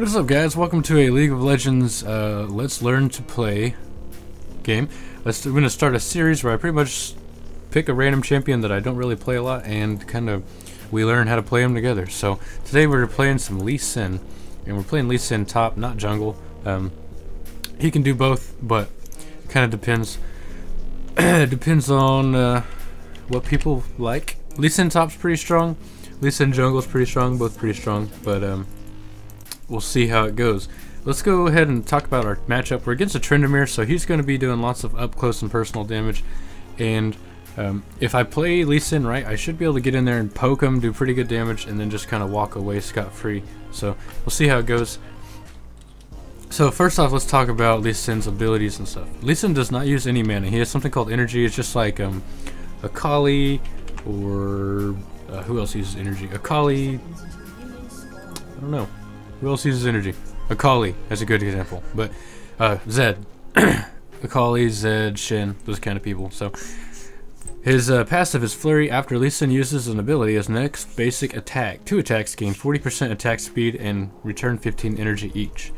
What is up, guys? Welcome to a League of Legends Let's Learn to Play game. We're going to start a series where I pretty much pick a random champion that I don't really play a lot and we learn how to play them together. So today we're playing some Lee Sin, and we're playing Lee Sin top, not jungle. He can do both, but kind of depends. Depends on what people like. Lee Sin top's pretty strong. Lee Sin jungle's pretty strong. Both pretty strong, but we'll see how it goes. Let's go ahead and talk about our matchup. We're against a Tryndamere, so he's going to be doing lots of up close and personal damage. And if I play Lee Sin right, I should be able to get in there and poke him, do pretty good damage, and then just kind of walk away scot-free. So we'll see how it goes. So first off, let's talk about Lee Sin's abilities and stuff. Lee Sin does not use any mana. He has something called energy. It's just like Akali, or who else uses energy? Akali, I don't know. Who else uses energy? Akali, that's a good example. But Zed. Akali, Zed, Shin, those kind of people. So his passive is Flurry. After Lee Sin uses an ability, his next basic attack, 2 attacks gain 40% attack speed and return 15 energy each.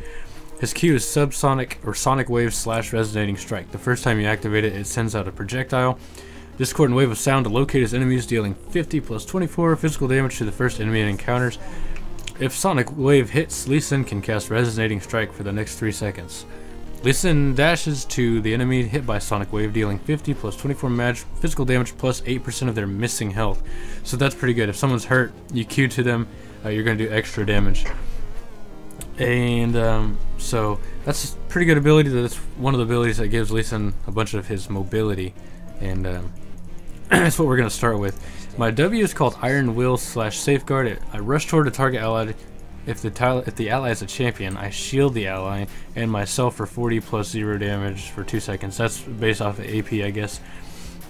His Q is subsonic or sonic wave / resonating strike. The first time you activate it, it sends out a projectile. Discordant wave of sound to locate his enemies, dealing 50 plus 24 physical damage to the first enemy it encounters. If sonic wave hits, Lee Sin can cast resonating strike for the next 3 seconds. Lee Sin dashes to the enemy hit by sonic wave, dealing 50 plus 24 physical damage plus 8% of their missing health. So that's pretty good. If someone's hurt, you Q to them, you're going to do extra damage. And so that's a pretty good ability. That's one of the abilities that gives Lee Sin a bunch of his mobility, and that's what we're going to start with. My W is called Iron Will / Safeguard. I rush toward a target ally. If the ally is a champion, I shield the ally and myself for 40 plus 0 damage for 2 seconds. That's based off of AP, I guess.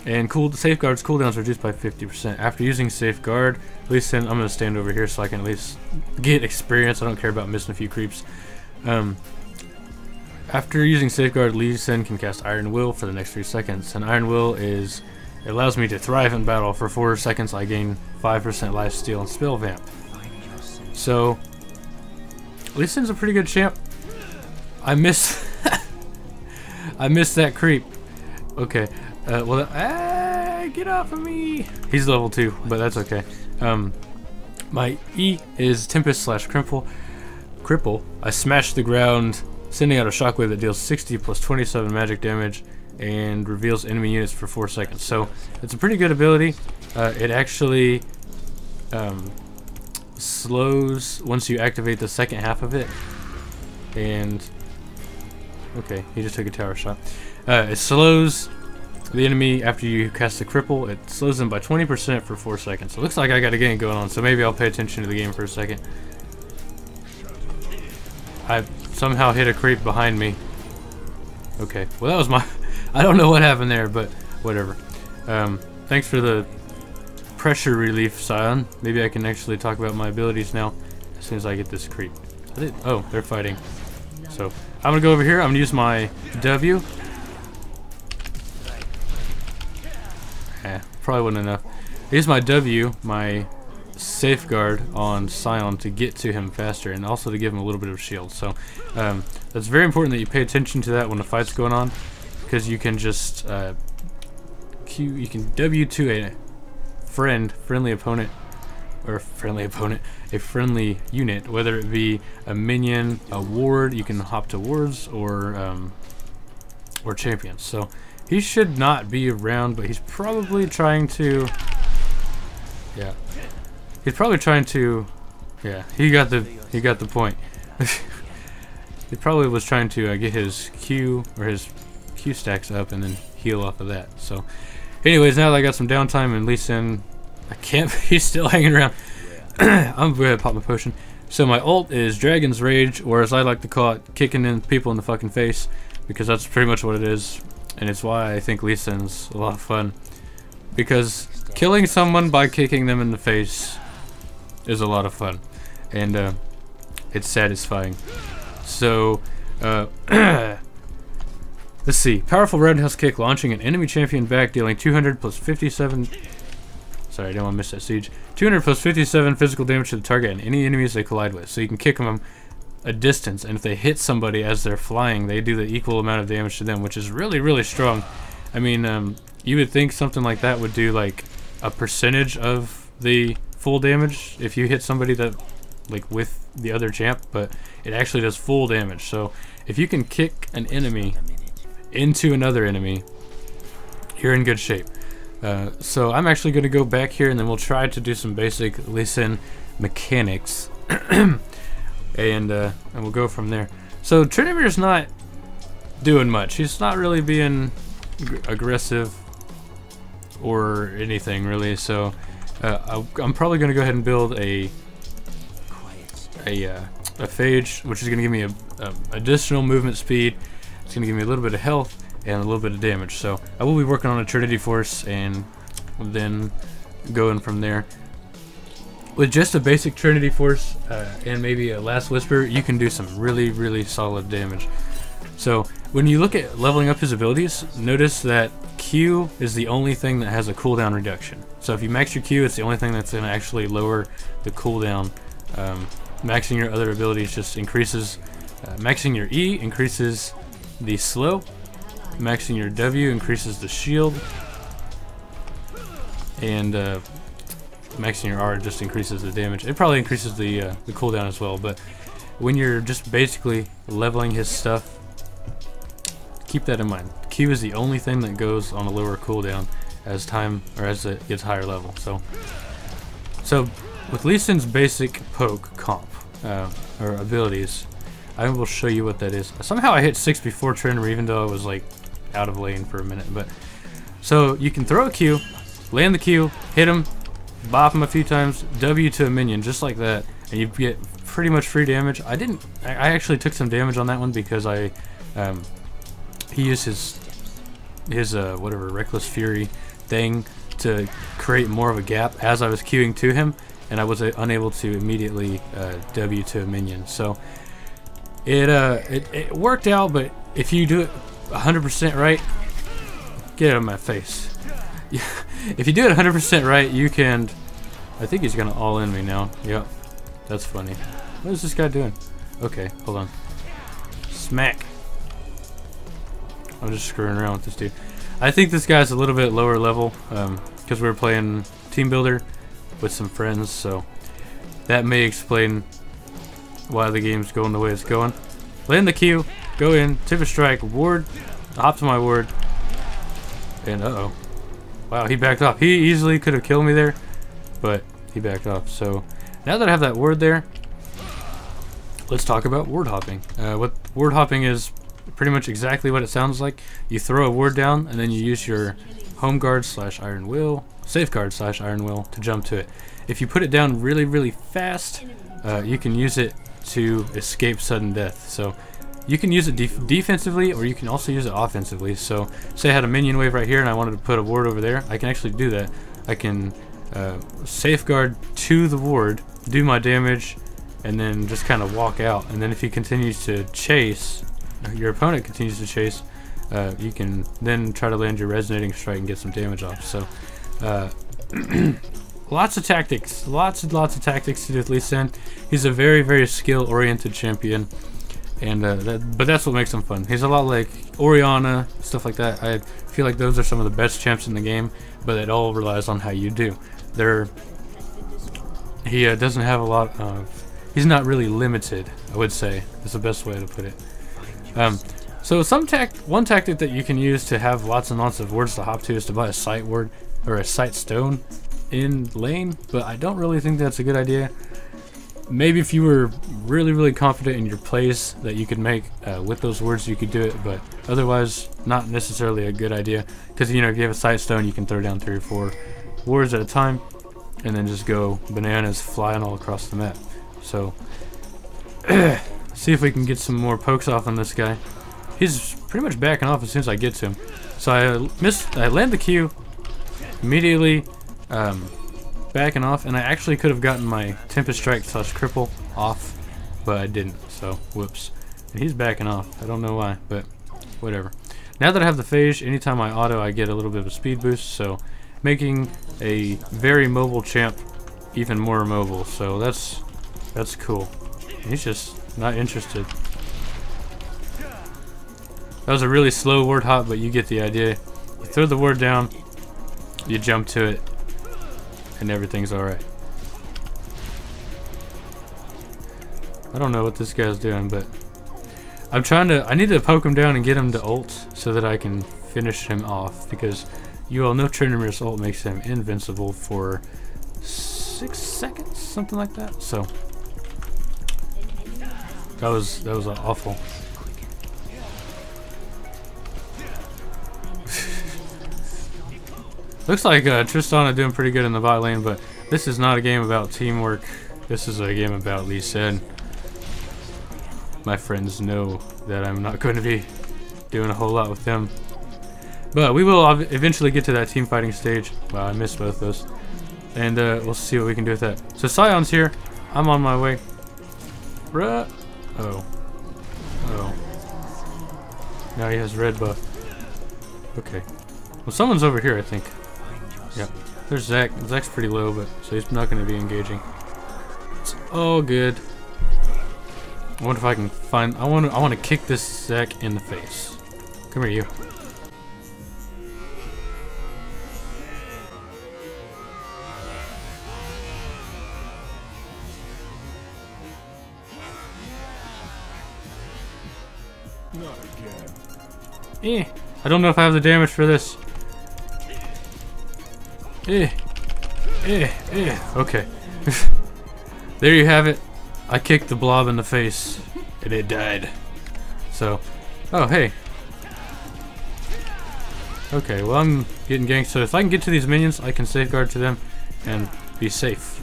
And Safeguard's cooldowns reduced by 50%. After using Safeguard, Lee Sin, I'm going to stand over here so I can at least get experience. I don't care about missing a few creeps. After using Safeguard, Lee Sin can cast Iron Will for the next 3 seconds. And Iron Will it allows me to thrive in battle. For 4 seconds, I gain 5% lifesteal and spell vamp. So Lee Sin's a pretty good champ. I miss I missed that creep. Okay. Well, get off of me. He's level 2, but that's okay. My E is Tempest / Cripple. I smash the ground, sending out a shockwave that deals 60 plus 27 magic damage and reveals enemy units for 4 seconds. So it's a pretty good ability. It actually slows once you activate the second half of it. And okay, he just took a tower shot. It slows the enemy after you cast the cripple. It slows them by 20% for 4 seconds. So it looks like I got a game going on, so maybe I'll pay attention to the game for a second. I somehow hit a creep behind me. Okay, well that was my I don't know what happened there, but whatever. Thanks for the pressure relief, Scion. Maybe I can actually talk about my abilities now as soon as I get this creep. Oh, they're fighting. So I'm gonna go over here. I'm gonna use my W. Probably wasn't enough. I use my W, my Safeguard on Scion to get to him faster, and also to give him a little bit of shield. So that's very important that you pay attention to that when the fight's going on, because you can just you can W to a friendly opponent, or a friendly unit, whether it be a minion, a ward. You can hop to wards or champions. So he should not be around, but he's probably trying to. Yeah, he's probably trying to. Yeah, he got the point. He probably was trying to get his Q or his Q stacks up and then heal off of that. So, anyways, now that I got some downtime and Lee Sin, I can't. He's still hanging around. I'm gonna pop my potion. So my ult is Dragon's Rage, or as I like to call it, kicking in people in the fucking face, because that's pretty much what it is. And it's why I think Lee Sin's a lot of fun, because killing someone by kicking them in the face is a lot of fun, and it's satisfying. So let's see. Powerful roundhouse kick, launching an enemy champion back, dealing 200 plus 57. Sorry, I don't want to miss that siege. 200 plus 57 physical damage to the target and any enemies they collide with. So you can kick them a distance, and if they hit somebody as they're flying, they do the equal amount of damage to them, which is really, really strong. I mean, you would think something like that would do like a percentage of the full damage if you hit somebody that, like, with the other champ, but it actually does full damage. So if you can kick an enemy into another enemy, you're in good shape. So I'm actually going to go back here, and then we'll try to do some basic Lee Sin mechanics. And we'll go from there. So Trinimir's not doing much. He's not really being aggressive or anything really. So I'm probably going to go ahead and build a phage, which is going to give me a additional movement speed. It's going to give me a little bit of health and a little bit of damage. So I will be working on a Trinity Force and then going from there. With just a basic Trinity Force and maybe a Last Whisper, you can do some really, really solid damage. So when you look at leveling up his abilities, notice that Q is the only thing that has a cooldown reduction. So if you max your Q, it's the only thing that's going to actually lower the cooldown. Maxing your other abilities just increases. Maxing your E increases the slow. Maxing your W increases the shield. And maxing your R just increases the damage. It probably increases the cooldown as well, but when you're just basically leveling his stuff, keep that in mind. Q is the only thing that goes on a lower cooldown as time, or as it gets higher level. So with Lee Sin's basic poke comp or abilities, I will show you what that is. Somehow I hit 6 before Trinity, even though I was like out of lane for a minute. But so you can throw a Q, land the Q, hit him, bop him a few times, W to a minion, just like that, and you get pretty much free damage. I actually took some damage on that one because he used his whatever Reckless Fury thing to create more of a gap as I was queuing to him, and I was unable to immediately W to a minion. So it worked out, but if you do it 100% right, get out of my face. If you do it 100% right, you can. I think he's gonna all in me now. Yep, that's funny. What is this guy doing? Okay, hold on. Smack. I'm just screwing around with this dude. I think this guy's a little bit lower level because we were playing Team Builder with some friends, so that may explain why the game's going the way it's going. Land the Q, go in, tip a strike, ward, hop to my ward, and uh-oh. Wow, he backed off. He easily could have killed me there, but he backed off. So now that I have that ward there, let's talk about ward hopping. What ward hopping is pretty much exactly what it sounds like. You throw a ward down, and then you use your home guard / iron will, safeguard / iron will to jump to it. If you put it down really, really fast, you can use it to escape sudden death. So you can use it defensively, or you can also use it offensively. So say I had a minion wave right here and I wanted to put a ward over there, I can actually do that. I can safeguard to the ward, do my damage, and then just kind of walk out. And then if he continues to chase, your opponent continues to chase, you can then try to land your resonating strike and get some damage off. So lots of tactics, lots of tactics to do with Lee Sin. He's a very, very skill-oriented champion. And but that's what makes him fun. He's a lot like Orianna, stuff like that. I feel like those are some of the best champs in the game, but it all relies on how you do. He doesn't have a lot of. He's not really limited, I would say. Is the best way to put it. So one tactic that you can use to have lots and lots of wards to hop to is to buy a sight ward or a sight stone in lane, but I don't really think that's a good idea. Maybe if you were really, really confident in your plays that you could make with those words, you could do it, but otherwise, not necessarily a good idea. Because, you know, if you have a sight stone, you can throw down 3 or 4 wards at a time, and then just go bananas flying all across the map. So, see if we can get some more pokes off on this guy. He's pretty much backing off as soon as I get to him. So I land the Q, immediately backing off, and I actually could have gotten my Tempest Strike / Cripple off, but I didn't, so whoops. And he's backing off. I don't know why, but whatever. Now that I have the phage, anytime I auto, I get a little bit of a speed boost, so making a very mobile champ even more mobile, so that's cool. And he's just Not interested. That was a really slow ward hop, but you get the idea. You throw the ward down, you jump to it, and everything's alright. I don't know what this guy's doing, but I need to poke him down and get him to ult so that I can finish him off, because you all know Tryndamere ult makes him invincible for 6 seconds, something like that. So that was awful. Looks like Tristana doing pretty good in the bot lane, but this is not a game about teamwork. This is a game about Lee Sin. My friends know that I'm not going to be doing a whole lot with them. But we will eventually get to that team fighting stage. Wow, I missed both those. And we'll see what we can do with that. So Sion's here. I'm on my way. Bruh. Oh. Oh. Now he has red buff. Okay. Well, someone's over here, I think. Yep. There's Zac. Zac's pretty low, but so he's not going to be engaging. It's all good. I wonder if I can find. I want to kick this Zac in the face. Come here, you. Not again. I don't know if I have the damage for this. Okay. There you have it. I kicked the blob in the face, and it died. So, oh hey. Okay, well I'm getting ganked, so if I can get to these minions, I can safeguard to them and be safe.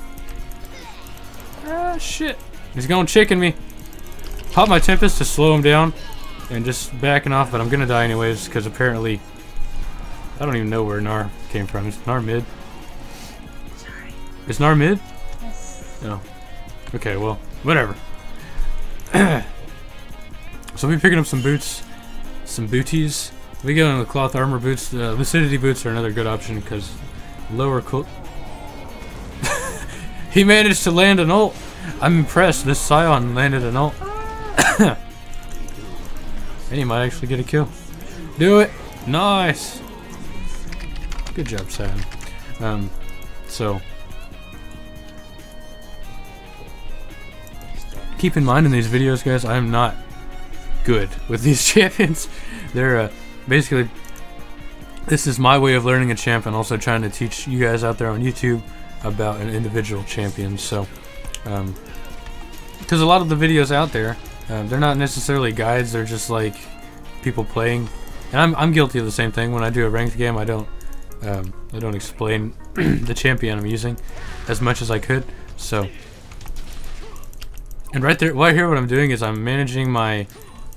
Ah, shit. He's going chicken me. Pop my Tempest to slow him down, and just backing off, but I'm gonna die anyways, because apparently I don't even know where Gnar came from. Is Gnar mid? Sorry. Is Gnar mid? Yes. No. Okay, well, whatever. So we'll be picking up some boots, some booties. We go in the cloth armor boots. Lucidity boots are another good option because lower cool. He managed to land an ult. I'm impressed. This Sion landed an ult. And he might actually get a kill. Do it. Nice. Good job, Sion. So keep in mind in these videos, guys, I am not good with these champions. They're basically, this is my way of learning a champ and also trying to teach you guys out there on YouTube about an individual champion. So because a lot of the videos out there, they're not necessarily guides, they're just like people playing. And I'm guilty of the same thing. When I do a ranked game, I don't explain the champion I'm using as much as I could. So, and right there, here what I'm doing is I'm managing my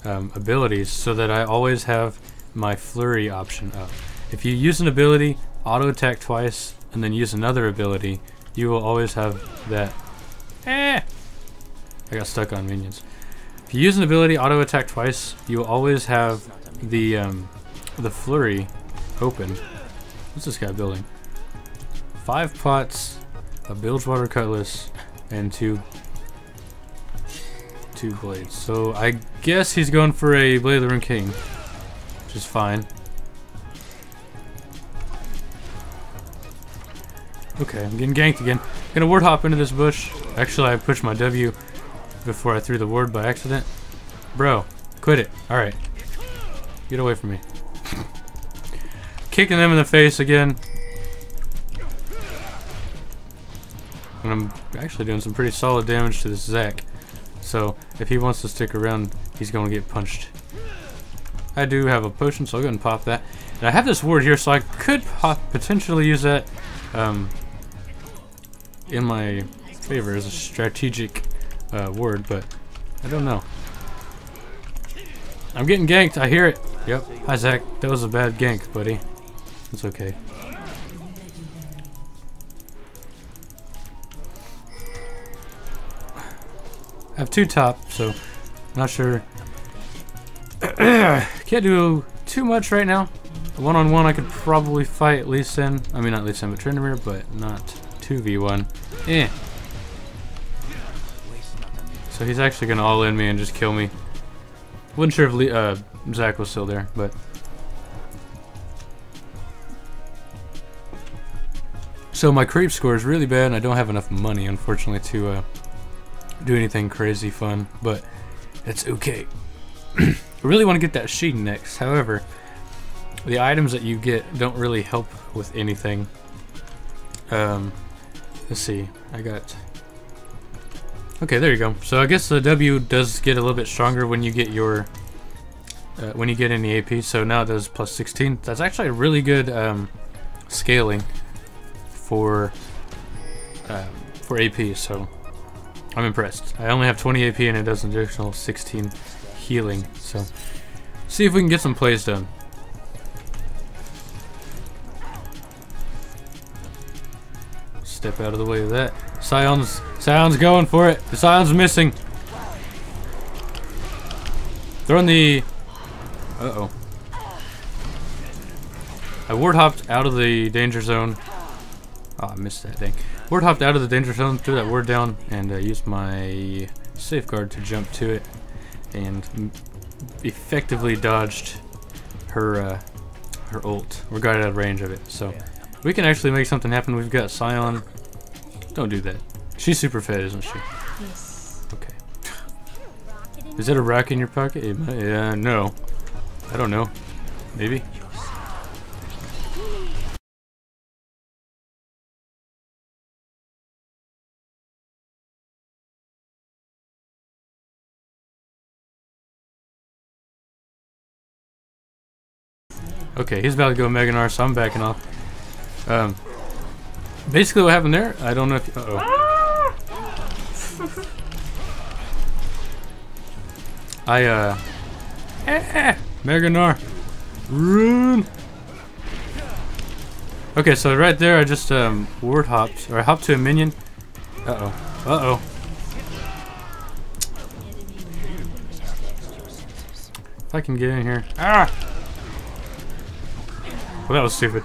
abilities so that I always have my flurry option up. If you use an ability, auto attack twice, and then use another ability, you will always have that. I got stuck on minions. If you use an ability, auto attack twice, you will always have the flurry open. What's this guy building? 5 pots, a bilgewater cutlass, and two blades. So I guess he's going for a Blade of the Rune King, which is fine. Okay, I'm getting ganked again. Gonna ward hop into this bush. Actually, I pushed my W before I threw the ward by accident. Bro, quit it. Alright. Get away from me. Kicking them in the face again. And I'm actually doing some pretty solid damage to this Zac. So, if he wants to stick around, he's going to get punched. I do have a potion, so I'll go ahead and pop that. And I have this ward here, so I could potentially use that in my favor as a strategic ward, but I don't know. I'm getting ganked. I hear it. Yep. Hi, Zac. That was a bad gank, buddy. It's okay. I have 2 top, so not sure. Can't do too much right now. One-on-one, I could probably fight Lee Sin. I mean, not Lee Sin, but Tryndamere, but not 2v1. So he's actually gonna all in me and just kill me. Wasn't sure if Zach was still there, but. So my creep score is really bad and I don't have enough money, unfortunately, to do anything crazy fun, but it's okay. I really want to get that sheet next. However, the items that you get don't really help with anything. Let's see. I got... Okay, there you go. So I guess the W does get a little bit stronger when you get your... when you get any AP, so now it does plus 16. That's actually a really good scaling for AP, so I'm impressed. I only have 20 AP and it does an additional 16 healing, so see if we can get some plays done. Step out of the way of that. Scion's going for it. The Scion's missing. Throwing the... Uh-oh. I ward hopped out of the danger zone. Oh, I missed that, dang. Ward hopped out of the danger zone, threw that ward down, and used my safeguard to jump to it, and effectively dodged her her ult. Or got out of range of it. So we can actually make something happen. We've got Scion. Don't do that. She's super fed, isn't she? Yes. Okay. Is that a rock in your pocket? Yeah, no. I don't know. Maybe. Okay, he's about to go Meganar, so I'm backing off. Basically what happened there, I don't know if... Meganar! Run! Okay, so right there I just ward hopped, or I hopped to a minion. Uh-oh. Uh-oh. If I can get in here. Ah! Well, that was stupid.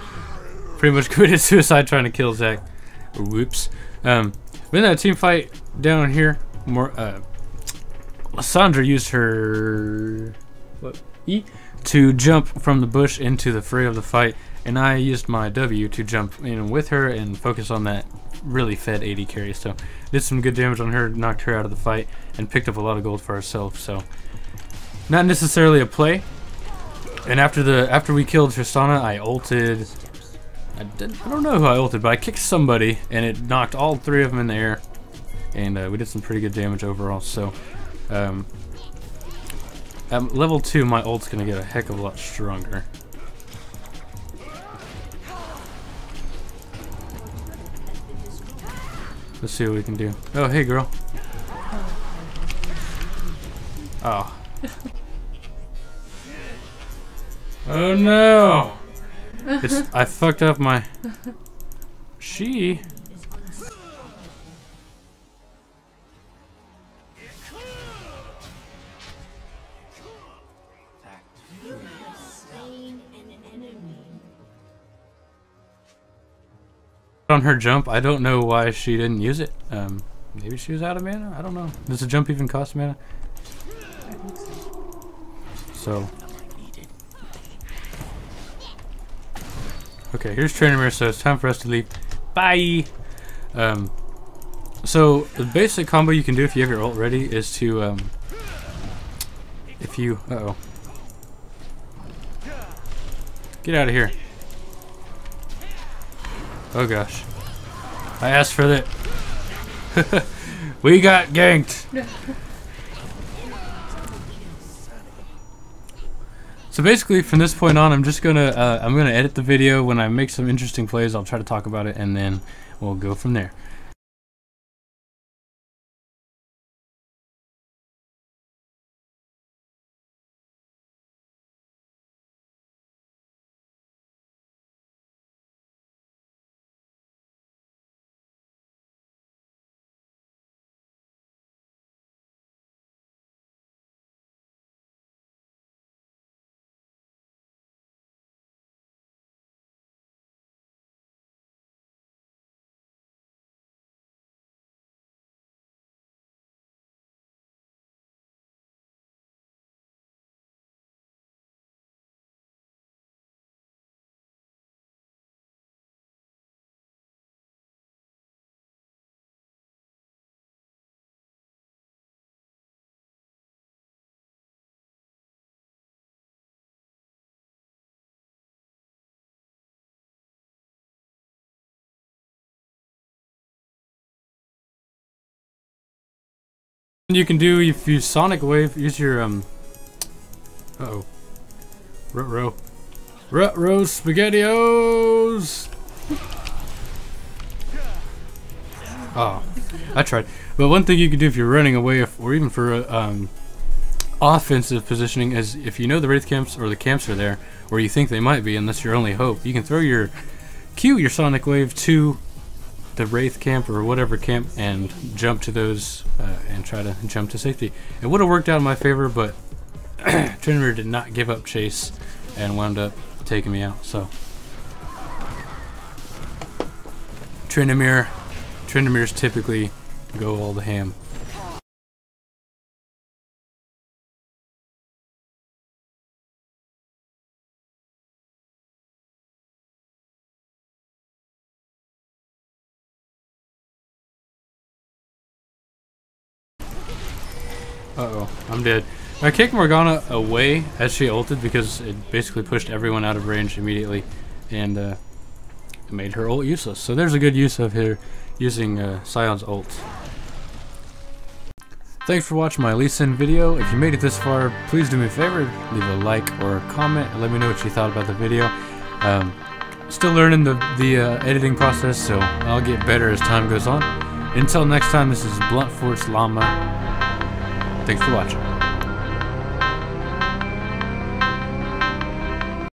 Pretty much committed suicide trying to kill Zach. Whoops. In that team fight down here, Lysandra used her E to jump from the bush into the fray of the fight, and I used my W to jump in with her and focus on that really fed 80 carry. So did some good damage on her, knocked her out of the fight, and picked up a lot of gold for ourselves. So not necessarily a play. And after we killed Tristana, I ulted. I don't know who I ulted, but I kicked somebody, and it knocked all three of them in the air, and we did some pretty good damage overall. So, at level 2, my ult's gonna get a heck of a lot stronger. Let's see what we can do. Oh, hey, girl. Oh. Oh no! I fucked up my... She... On her jump, I don't know why she didn't use it. Maybe she was out of mana? I don't know. Does the jump even cost mana? So... Okay, here's Trainermere, so it's time for us to leave. Bye! So, the basic combo you can do if you have your ult ready is to, if you... Uh-oh. Get out of here. Oh gosh. I asked for that. We got ganked! So basically, from this point on, I'm just gonna edit the video. When I make some interesting plays, I'll try to talk about it, and then we'll go from there. You can do if you sonic wave, use your uh-oh. Ruh-roh SpaghettiOs! Oh, I tried. But one thing you can do if you're running away, or even for offensive positioning, is if you know the Wraith camps or the camps are there, or you think they might be, and that's your only hope, you can throw your sonic wave to the Wraith camp or whatever camp and jump to those and try to jump to safety. It would have worked out in my favor, but Tryndamere did not give up chase and wound up taking me out. So Tryndamere's typically go all the ham. Uh-oh, I'm dead. I kicked Morgana away as she ulted because it basically pushed everyone out of range immediately, and it made her ult useless. So there's a good use of her using Sion's ult. Thanks for watching my Lee Sin video. If you made it this far, please do me a favor, leave a like or a comment, and let me know what you thought about the video. Still learning the editing process, so I'll get better as time goes on. Until next time, this is Blunt Force Llama. Thanks for watching.